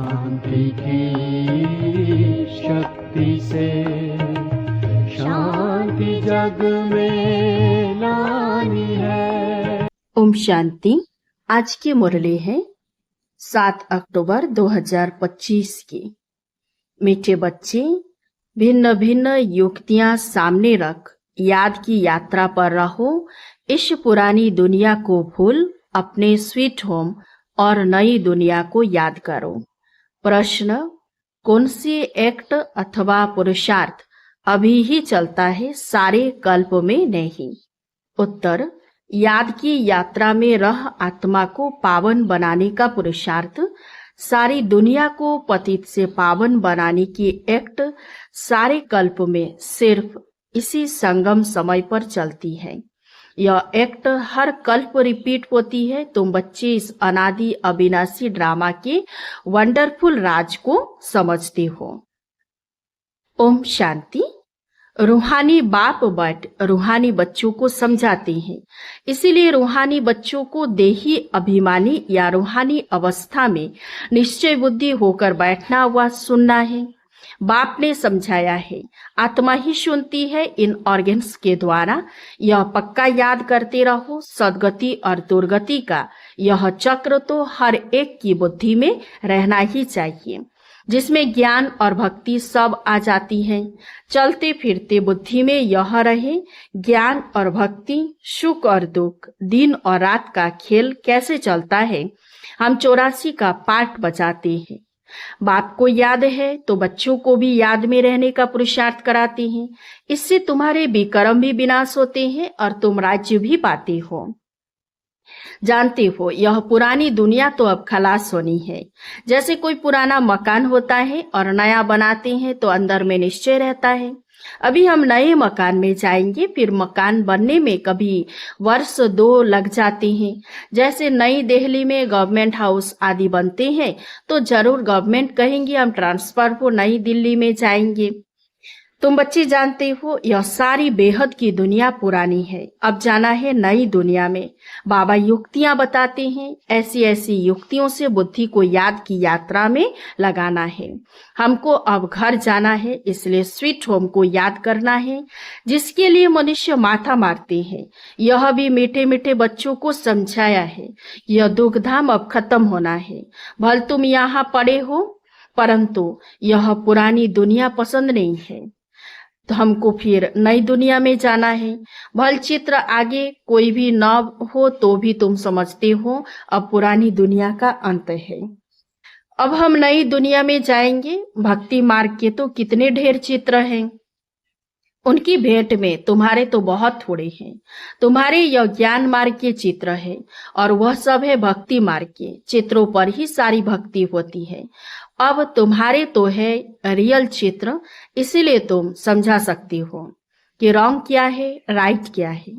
शांति की शक्ति से शांति जग में लानी है। ओम शांति। आज की मुरली है 7 अक्टूबर 2025 की। मीठे बच्चे, भिन्न भिन्न युक्तियां सामने रख याद की यात्रा पर रहो। इस पुरानी दुनिया को भूल अपने स्वीट होम और नई दुनिया को याद करो। प्रश्न, कौन सी एक्ट अथवा पुरुषार्थ अभी ही चलता है, सारे कल्प में नहीं? उत्तर, याद की यात्रा में रह आत्मा को पावन बनाने का पुरुषार्थ, सारी दुनिया को पतित से पावन बनाने की एक्ट सारे कल्प में सिर्फ इसी संगम समय पर चलती है। यह एक्ट हर कल्प रिपीट होती है। तुम बच्चे इस अनादि अविनाशी ड्रामा के वंडरफुल राज को समझते हो। ओम शांति। रूहानी बाप बट रूहानी बच्चों को समझाते हैं, इसीलिए रूहानी बच्चों को देही अभिमानी या रूहानी अवस्था में निश्चय बुद्धि होकर बैठना व सुनना है। बाप ने समझाया है, आत्मा ही सुनती है इन ऑर्गन्स के द्वारा। यह पक्का याद करते रहो। सदगति और दुर्गति का यह चक्र तो हर एक की बुद्धि में रहना ही चाहिए, जिसमें ज्ञान और भक्ति सब आ जाती है। चलते फिरते बुद्धि में यह रहे, ज्ञान और भक्ति, सुख और दुख, दिन और रात का खेल कैसे चलता है। हम 84 का पाठ बजाते हैं। बाप को याद है तो बच्चों को भी याद में रहने का पुरुषार्थ कराते हैं। इससे तुम्हारे विकर्म भी विनाश होते हैं और तुम राज्य भी पाते हो। जानते हो, यह पुरानी दुनिया तो अब खलास होनी है। जैसे कोई पुराना मकान होता है और नया बनाते हैं तो अंदर में निश्चय रहता है। अभी हम नए मकान में जाएंगे, फिर मकान बनने में कभी वर्ष 2 लग जाते हैं। जैसे नई दिल्ली में गवर्नमेंट हाउस आदि बनते हैं तो जरूर गवर्नमेंट कहेंगे हम ट्रांसफर हो नई दिल्ली में जाएंगे। तुम बच्चे जानते हो, यह सारी बेहद की दुनिया पुरानी है, अब जाना है नई दुनिया में। बाबा युक्तियां बताते हैं, ऐसी ऐसी युक्तियों से बुद्धि को याद की यात्रा में लगाना है। हमको अब घर जाना है, इसलिए स्वीट होम को याद करना है, जिसके लिए मनुष्य माथा मारते हैं। यह भी मीठे मीठे बच्चों को समझाया है। यह दुखधाम अब खत्म होना है। भल तुम यहाँ पड़े हो, परंतु यह पुरानी दुनिया पसंद नहीं है, तो हमको फिर नई दुनिया में जाना है। भल चित्र आगे कोई भी न हो तो भी तुम समझते हो अब पुरानी दुनिया का अंत है। अब हम नई दुनिया में जाएंगे। भक्ति मार्ग के तो कितने ढेर चित्र हैं, उनकी भेंट में तुम्हारे तो बहुत थोड़े हैं। तुम्हारे यह ज्ञान मार्ग के चित्र है और वह सब है भक्ति मार्ग के चित्रों पर ही सारी भक्ति होती है। अब तुम्हारे तो है रियल चित्र, इसीलिए तुम समझा सकते हो कि रॉन्ग क्या है, राइट क्या है।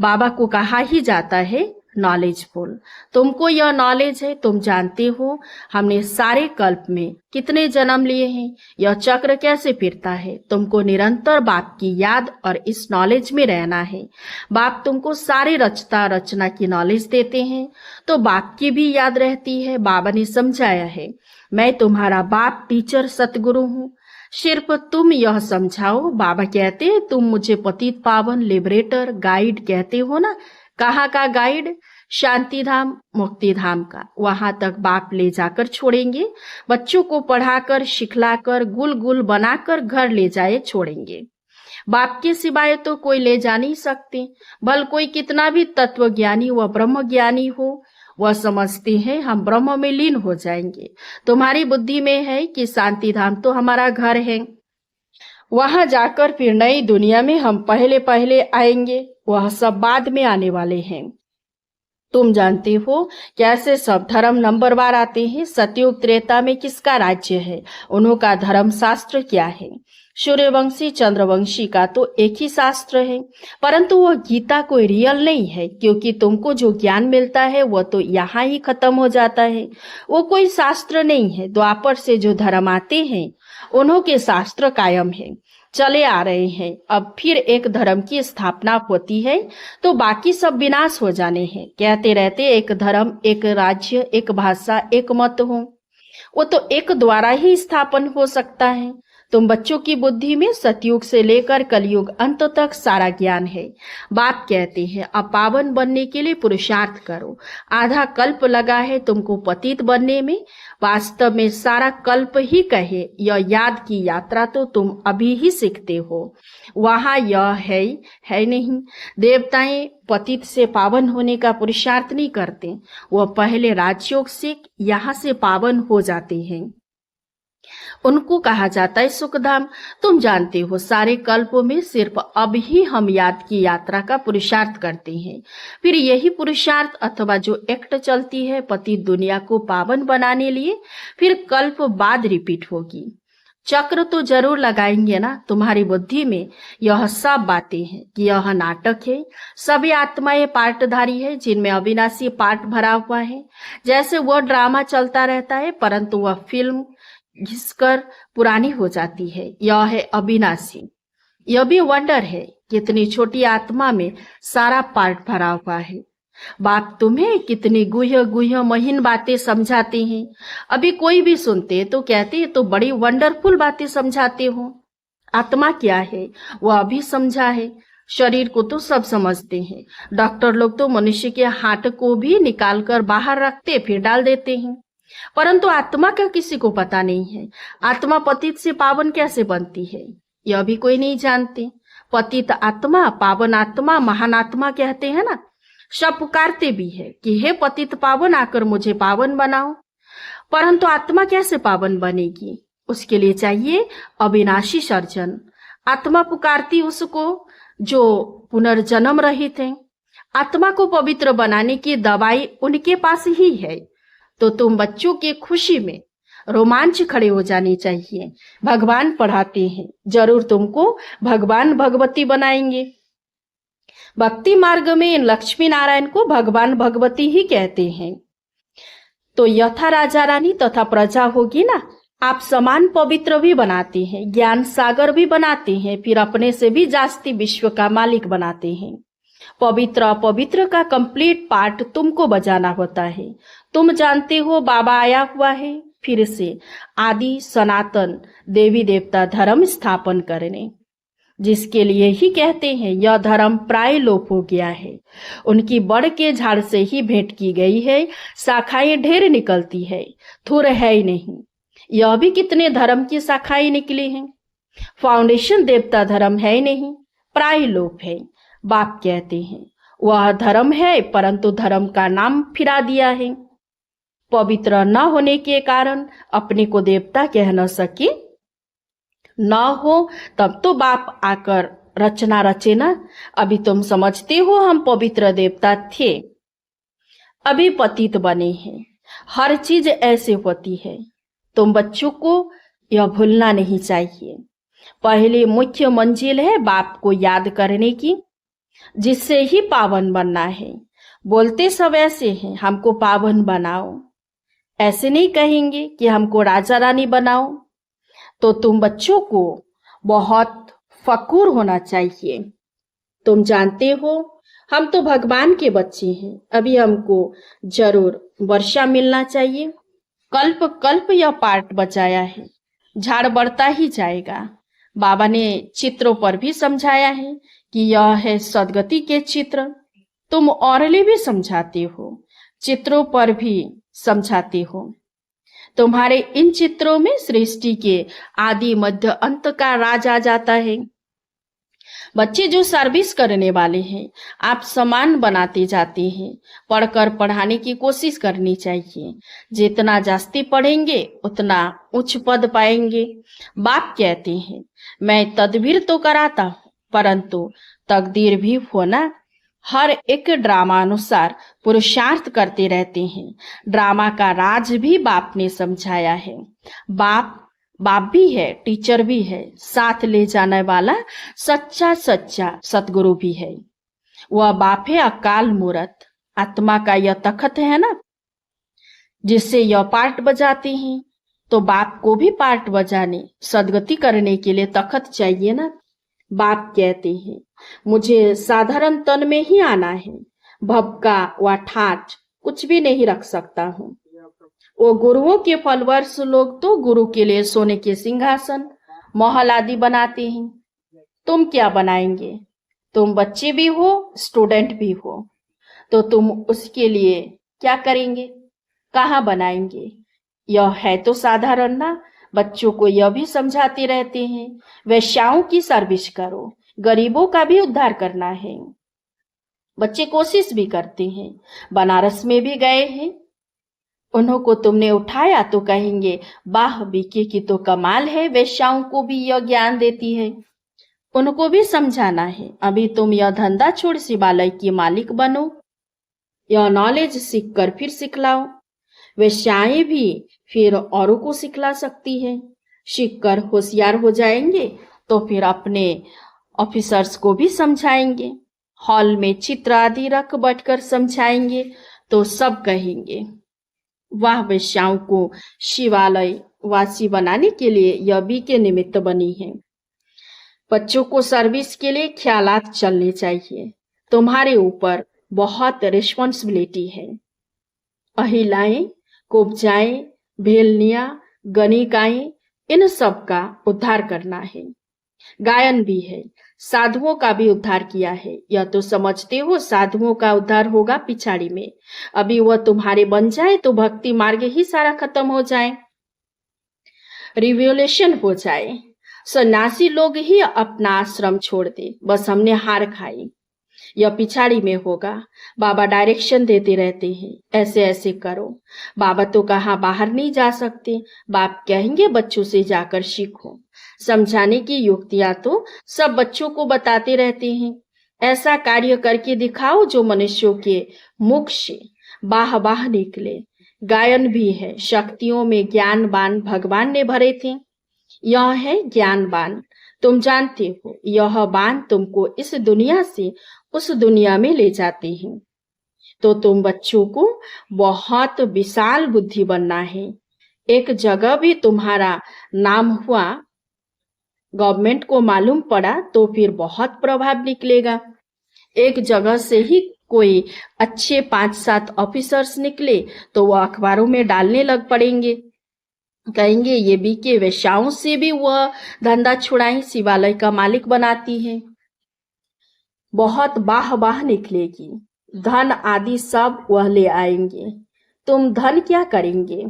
बाबा को कहा ही जाता है नॉलेजफुल। तुमको यह नॉलेज है, तुम जानते हो हमने सारे कल्प में कितने जन्म लिए हैं, यह चक्र कैसे फिरता है। तुमको निरंतर बाप की याद और इस नॉलेज में रहना है। बाप तुमको सारे रचता रचना की नॉलेज देते हैं तो बाप की भी याद रहती है। बाबा ने समझाया है, मैं तुम्हारा बाप, टीचर, सतगुरु हूँ, सिर्फ तुम यह समझाओ। बाबा कहते हैं तुम मुझे पतित पावन, लिबरेटर, गाइड कहते हो ना। कहाँ का गाइड? शांति धाम, मुक्ति धाम का। वहां तक बाप ले जाकर छोड़ेंगे। बच्चों को पढ़ाकर, सिखलाकर, गुल गुल बनाकर घर ले जाए छोड़ेंगे। बाप के सिवाय तो कोई ले जा नहीं सकते। भल कोई कितना भी तत्व ज्ञानी व ब्रह्म ज्ञानी हो, वह समझते हैं हम ब्रह्म में लीन हो जाएंगे। तुम्हारी बुद्धि में है कि शांति धाम तो हमारा घर है, वहां जाकर फिर नई दुनिया में हम पहले पहले आएंगे, वह सब बाद में आने वाले हैं। तुम जानते हो कैसे सब धर्म नंबरवार आते हैं। सतयुग त्रेता में किसका राज्य है, उन्हों का धर्म शास्त्र क्या है। सूर्यवंशी चंद्रवंशी का तो एक ही शास्त्र है, परंतु वह गीता कोई रियल नहीं है, क्योंकि तुमको जो ज्ञान मिलता है वह तो यहाँ ही खत्म हो जाता है, वो कोई शास्त्र नहीं है। द्वापर से जो धर्म आते हैं उन्हों के शास्त्र कायम है, चले आ रहे हैं। अब फिर एक धर्म की स्थापना होती है तो बाकी सब विनाश हो जाने हैं। कहते रहते एक धर्म, एक राज्य, एक भाषा, एक मत हो। वो तो एक द्वारा ही स्थापन हो सकता है। तुम बच्चों की बुद्धि में सतयुग से लेकर कलयुग अंत तक सारा ज्ञान है। बाप कहते हैं अब पावन बनने के लिए पुरुषार्थ करो। आधा कल्प लगा है तुमको पतित बनने में, वास्तव में सारा कल्प ही कहे यह याद की यात्रा तो तुम अभी ही सीखते हो। वहां यह है नहीं। देवताएं पतित से पावन होने का पुरुषार्थ नहीं करते, वह पहले राजयोग से यहाँ से पावन हो जाते हैं। उनको कहा जाता है सुखधाम। तुम जानते हो सारे कल्पों में सिर्फ अब ही हम याद की यात्रा का पुरुषार्थ करते हैं। फिर यही पुरुषार्थ अथवा जो एक्ट चलती है पति दुनिया को पावन बनाने लिए, फिर कल्प बाद रिपीट होगी। चक्र तो जरूर लगाएंगे ना। तुम्हारी बुद्धि में यह सब बातें हैं कि यह नाटक है। सभी आत्माएं पार्टधारी है जिनमें अविनाशी पार्ट भरा हुआ है। जैसे वह ड्रामा चलता रहता है परंतु वह फिल्म घिसकर पुरानी हो जाती है। यह है अविनाशी। यह भी वंडर है कितनी छोटी आत्मा में सारा पार्ट भरा हुआ है। बाप तुम्हें कितनी गुह्य महीन बातें समझाते हैं। अभी कोई भी सुनते तो कहते तो बड़ी वंडरफुल बातें समझाते हो। आत्मा क्या है वह अभी समझा है। शरीर को तो सब समझते हैं। डॉक्टर लोग तो मनुष्य के हाथ को भी निकालकर बाहर रखते फिर डाल देते हैं, परंतु आत्मा का किसी को पता नहीं है। आत्मा पतित से पावन कैसे बनती है यह भी कोई नहीं जानते। पतित आत्मा, पावन आत्मा, महान आत्मा कहते हैं ना। सब पुकारते भी है कि हे पतित पावन आकर मुझे पावन बनाओ, परंतु आत्मा कैसे पावन बनेगी? उसके लिए चाहिए अविनाशी सर्जन। आत्मा पुकारती उसको जो पुनर्जन्म रहित है। आत्मा को पवित्र बनाने की दवाई उनके पास ही है। तो तुम बच्चों की खुशी में रोमांच खड़े हो जाने चाहिए। भगवान पढ़ाते हैं, जरूर तुमको भगवान भगवती बनाएंगे। भक्ति मार्ग में लक्ष्मी नारायण को भगवान भगवती ही कहते हैं। तो यथा राजा रानी तथा प्रजा होगी ना। आप समान पवित्र भी बनाते हैं, ज्ञान सागर भी बनाते हैं, फिर अपने से भी जास्ती विश्व का मालिक बनाते हैं। पवित्र अपवित्र का कंप्लीट पार्ट तुमको बजाना होता है। तुम जानते हो बाबा आया हुआ है फिर से आदि सनातन देवी देवता धर्म स्थापन करने, जिसके लिए ही कहते हैं यह धर्म प्राय लोप हो गया है। उनकी बड़ के झाड़ से ही भेंट की गई है, शाखाएं ढेर निकलती है, थुर है ही नहीं। यह भी कितने धर्म की शाखाएं निकली हैं। फाउंडेशन देवता धर्म है ही नहीं, प्राय लोप है। बाप कहते हैं वह धर्म है परंतु धर्म का नाम फिरा दिया है। पवित्र न होने के कारण अपने को देवता कह न सके। न हो तब तो बाप आकर रचना रचे ना। अभी तुम समझते हो हम पवित्र देवता थे, अभी पतित बने हैं। हर चीज ऐसे होती है। तुम बच्चों को यह भूलना नहीं चाहिए। पहले मुख्य मंजिल है बाप को याद करने की, जिससे ही पावन बनना है। बोलते सब ऐसे हैं हमको पावन बनाओ, ऐसे नहीं कहेंगे कि हमको राजा रानी बनाओ। तो तुम बच्चों को बहुत फक्र होना चाहिए। तुम जानते हो हम तो भगवान के बच्चे हैं। अभी हमको जरूर वर्षा मिलना चाहिए। कल्प कल्प यह पार्ट बचाया है, झाड़ बढ़ता ही जाएगा। बाबा ने चित्रों पर भी समझाया है कि यह है सदगति के चित्र। तुम औरले भी समझाते हो, चित्रों पर भी समझाते हो। तुम्हारे इन चित्रों में सृष्टि के आदि मध्य अंत का राज आ जाता है। बच्चे जो सर्विस करने वाले हैं आप समान बनाते जाते हैं। पढ़कर पढ़ाने की कोशिश करनी चाहिए। जितना जास्ती पढ़ेंगे उतना उच्च पद पाएंगे। बाप कहते हैं मैं तदबीर तो कराता हूँ परंतु तकदीर भी होना। हर एक ड्रामा अनुसार पुरुषार्थ करते रहते हैं। ड्रामा का राज भी बाप ने समझाया है। बाप भी है, टीचर भी है, साथ ले जाने वाला सच्चा सतगुरु भी है। वह बाप है अकाल मूरत। आत्मा का यह तखत है ना, जिससे यह पार्ट बजाते हैं। तो बाप को भी पार्ट बजाने सदगति करने के लिए तखत चाहिए ना। बाप कहते हैं मुझे साधारण तन में ही आना है, भबका व ठाठ कुछ भी नहीं रख सकता हूँ। वो गुरुओं के फॉलोअर्स लोग तो गुरु के लिए सोने के सिंहासन, महल आदि बनाते हैं। तुम क्या बनाएंगे? तुम बच्चे भी हो, स्टूडेंट भी हो, तो तुम उसके लिए क्या करेंगे? कहाँ बनाएंगे? यह है तो साधारण ना। बच्चों को यह भी समझाते रहते हैं, वेश्याओं की सर्विस करो, गरीबों का भी उद्धार करना है। बच्चे कोशिश भी करते हैं। बनारस में भी गए हैं, उन्हों को तुमने उठाया तो कहेंगे वाह बीके की तो कमाल है, वेश्याओं को भी यह ज्ञान देती है। उनको भी समझाना है, अभी तुम यह धंधा छोड़ शिवालय की मालिक बनो, यह नॉलेज सीख कर फिर सिखलाओ। वेश्याएं भी फिर औरों को सिखला सकती है। सीख कर होशियार हो जाएंगे तो फिर अपने ऑफिसर्स को भी समझाएंगे। हॉल में चित्र आदि रख बैठकर समझाएंगे तो सब कहेंगे वाह, वेश्याओं को शिवालय वासी बनाने के लिए यह भी के निमित्त बनी है। बच्चों को सर्विस के लिए ख्यालात चलने चाहिए। तुम्हारे ऊपर बहुत रिस्पॉन्सिबिलिटी है। अहिलाएं, कुब्जाएं, भेलनियां, गणिकाएं, इन सब का उद्धार करना है। गायन भी है, साधुओं का भी उद्धार किया है। यह तो समझते हो साधुओं का उद्धार होगा पिछाड़ी में। अभी वह तुम्हारे बन जाए तो भक्ति मार्ग ही सारा खत्म हो जाए, रिवोल्यूशन हो जाए, सन्यासी लोग ही अपना आश्रम छोड़ दे, बस हमने हार खाई। यह पिछाड़ी में होगा। बाबा डायरेक्शन देते रहते हैं, ऐसे ऐसे करो। बाबा तो कहाँ बाहर नहीं जा सकते, बाप कहेंगे बच्चों से जाकर सीखो। समझाने की युक्तियां तो सब बच्चों को बताते रहते हैं। ऐसा कार्य करके दिखाओ जो मनुष्यों के मुख से बाह बाह निकले। गायन भी है, शक्तियों में ज्ञानवान भगवान ने भरे थे। यह है ज्ञानवान, तुम जानते हो, यह बाण तुमको इस दुनिया से उस दुनिया में ले जाते हैं। तो तुम बच्चों को बहुत विशाल बुद्धि बनना है। एक जगह भी तुम्हारा नाम हुआ, गवर्नमेंट को मालूम पड़ा तो फिर बहुत प्रभाव निकलेगा। एक जगह से ही कोई अच्छे 5-7 ऑफिसर्स निकले तो वह अखबारों में डालने लग पड़ेंगे, कहेंगे ये भी के वेश्याओं से भी वह धंधा छुड़ाई, शिवालय का मालिक बनाती है। बहुत बाह बाह निकलेगी, धन आदि सब वह ले आएंगे। तुम धन क्या करेंगे?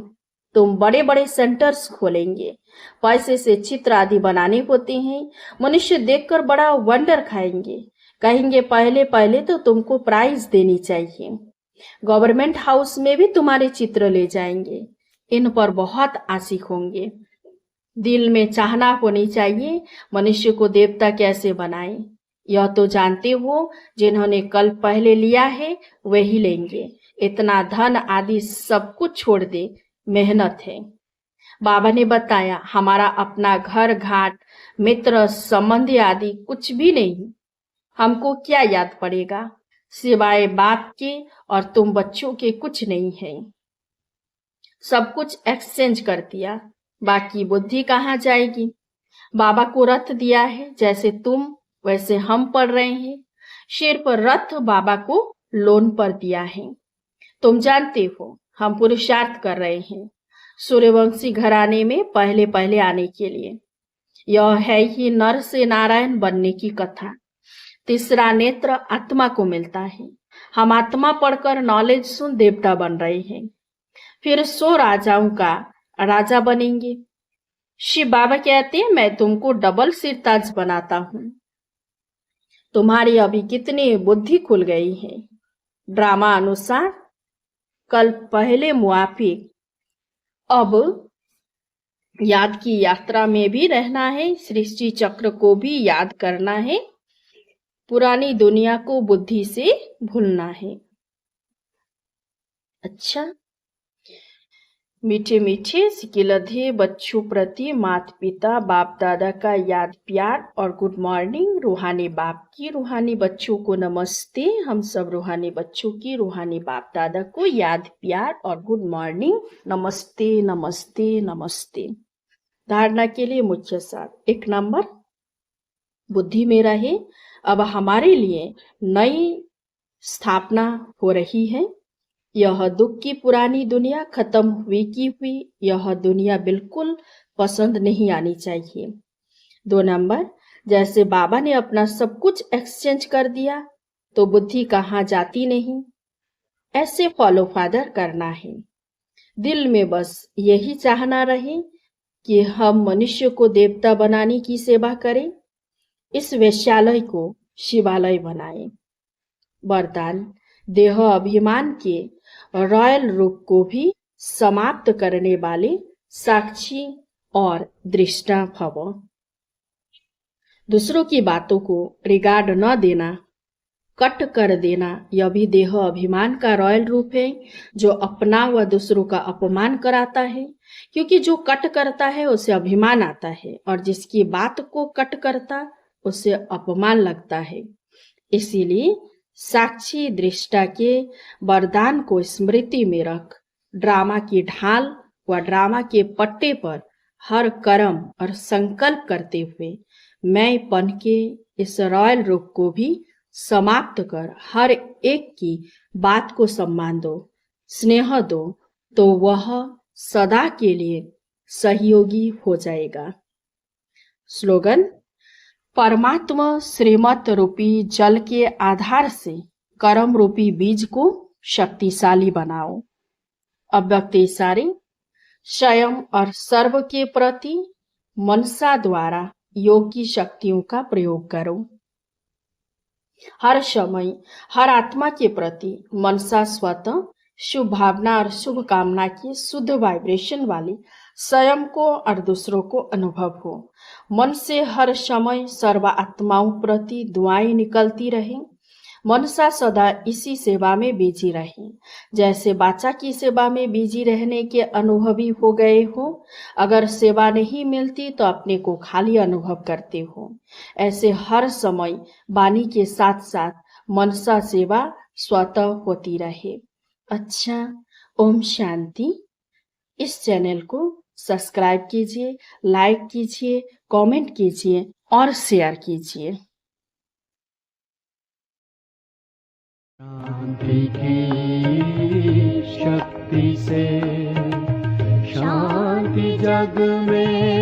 तुम बड़े बड़े सेंटर्स खोलेंगे। पैसे से चित्र आदि बनाने होते हैं। मनुष्य देखकर बड़ा वंडर खाएंगे, कहेंगे पहले पहले तो तुमको प्राइज देनी चाहिए। गवर्नमेंट हाउस में भी तुम्हारे चित्र ले जाएंगे। इन पर बहुत आशिक होंगे। दिल में चाहना होनी चाहिए मनुष्य को देवता कैसे बनाए। यह तो जानते हो, जिन्होंने कल पहले लिया है वही लेंगे। इतना धन आदि सब कुछ छोड़ दे, मेहनत है। बाबा ने बताया हमारा अपना घर घाट मित्र संबंधी आदि कुछ भी नहीं। हमको क्या याद पड़ेगा सिवाय बाप के, और तुम बच्चों के कुछ नहीं है। सब कुछ एक्सचेंज कर दिया, बाकी बुद्धि कहाँ जाएगी? बाबा को रथ दिया है, जैसे तुम वैसे हम पढ़ रहे हैं। सिर्फ रथ बाबा को लोन पर दिया है। तुम जानते हो हम पुरुषार्थ कर रहे हैं सूर्यवंशी घराने में पहले पहले आने के लिए। यह है ही नर से नारायण बनने की कथा। तीसरा नेत्र आत्मा को मिलता है। हम आत्मा पढ़कर नॉलेज सुन देवता बन रहे हैं, फिर 100 राजाओं का राजा बनेंगे। शिव बाबा कहते हैं मैं तुमको डबल सिरताज बनाता हूं। तुम्हारी अभी कितनी बुद्धि खुल गई है। ड्रामा अनुसार कल पहले मुआफिक अब याद की यात्रा में भी रहना है, सृष्टि चक्र को भी याद करना है, पुरानी दुनिया को बुद्धि से भूलना है। अच्छा, मीठे मीठे सिकिलधे बच्चों प्रति माता पिता बाप दादा का याद प्यार और गुड मॉर्निंग। रूहानी बाप की रूहानी बच्चों को नमस्ते। हम सब रूहानी बच्चों की रूहानी बाप दादा को याद प्यार और गुड मॉर्निंग, नमस्ते नमस्ते नमस्ते। धारणा के लिए मुख्य सार। 1 नंबर, बुद्धि में रहे। अब हमारे लिए नई स्थापना हो रही है। यह दुख की पुरानी दुनिया खत्म हुई की हुई यह दुनिया बिल्कुल पसंद नहीं आनी चाहिए। 2 नंबर, जैसे बाबा ने अपना सब कुछ एक्सचेंज कर दिया तो बुद्धि कहाँ जाती नहीं। ऐसे फॉलो फादर करना है। दिल में बस यही चाहना रहे कि हम मनुष्य को देवता बनाने की सेवा करें, इस वेश्यालय को शिवालय बनाएं। वरदान, देह अभिमान के रॉयल रूप को भी समाप्त करने वाले साक्षी और दृष्टा भव। दूसरों की बातों को रिगार्ड न देना, कट कर देना, यह भी देह अभिमान का रॉयल रूप है जो अपना व दूसरों का अपमान कराता है। क्योंकि जो कट करता है उसे अभिमान आता है और जिसकी बात को कट करता उसे अपमान लगता है। इसीलिए साक्षी दृष्टा के वरदान को स्मृति में रख ड्रामा की ढाल व ड्रामा के पट्टे पर हर कर्म और संकल्प करते हुए मैंपन के इस रॉयल रूप को भी समाप्त कर हर एक की बात को सम्मान दो, स्नेह दो, तो वह सदा के लिए सहयोगी हो जाएगा। स्लोगन, परमात्मा श्रीमत रूपी जल के आधार से कर्म रूपी बीज को शक्तिशाली बनाओ। अव्यक्त इशारे, स्वयं और सर्व के प्रति मनसा द्वारा योग की शक्तियों का प्रयोग करो। हर समय हर आत्मा के प्रति मनसा स्वतः शुभ भावना और शुभ कामना की शुद्ध वाइब्रेशन वाली स्वयं को और दूसरों को अनुभव हो। मन से हर समय सर्व आत्माओं प्रति दुआएं निकलती रहें। मनसा सदा इसी सेवा में बिजी रहे, जैसे बाचा की सेवा में बिजी रहने के अनुभवी हो गए हो। अगर सेवा नहीं मिलती तो अपने को खाली अनुभव करते हो। ऐसे हर समय वाणी के साथ साथ मनसा सेवा स्वतः होती रहे। अच्छा, ओम शांति। इस चैनल को सब्सक्राइब कीजिए, लाइक कीजिए, कमेंट कीजिए और शेयर कीजिए। शांति की शक्ति से शांति जग में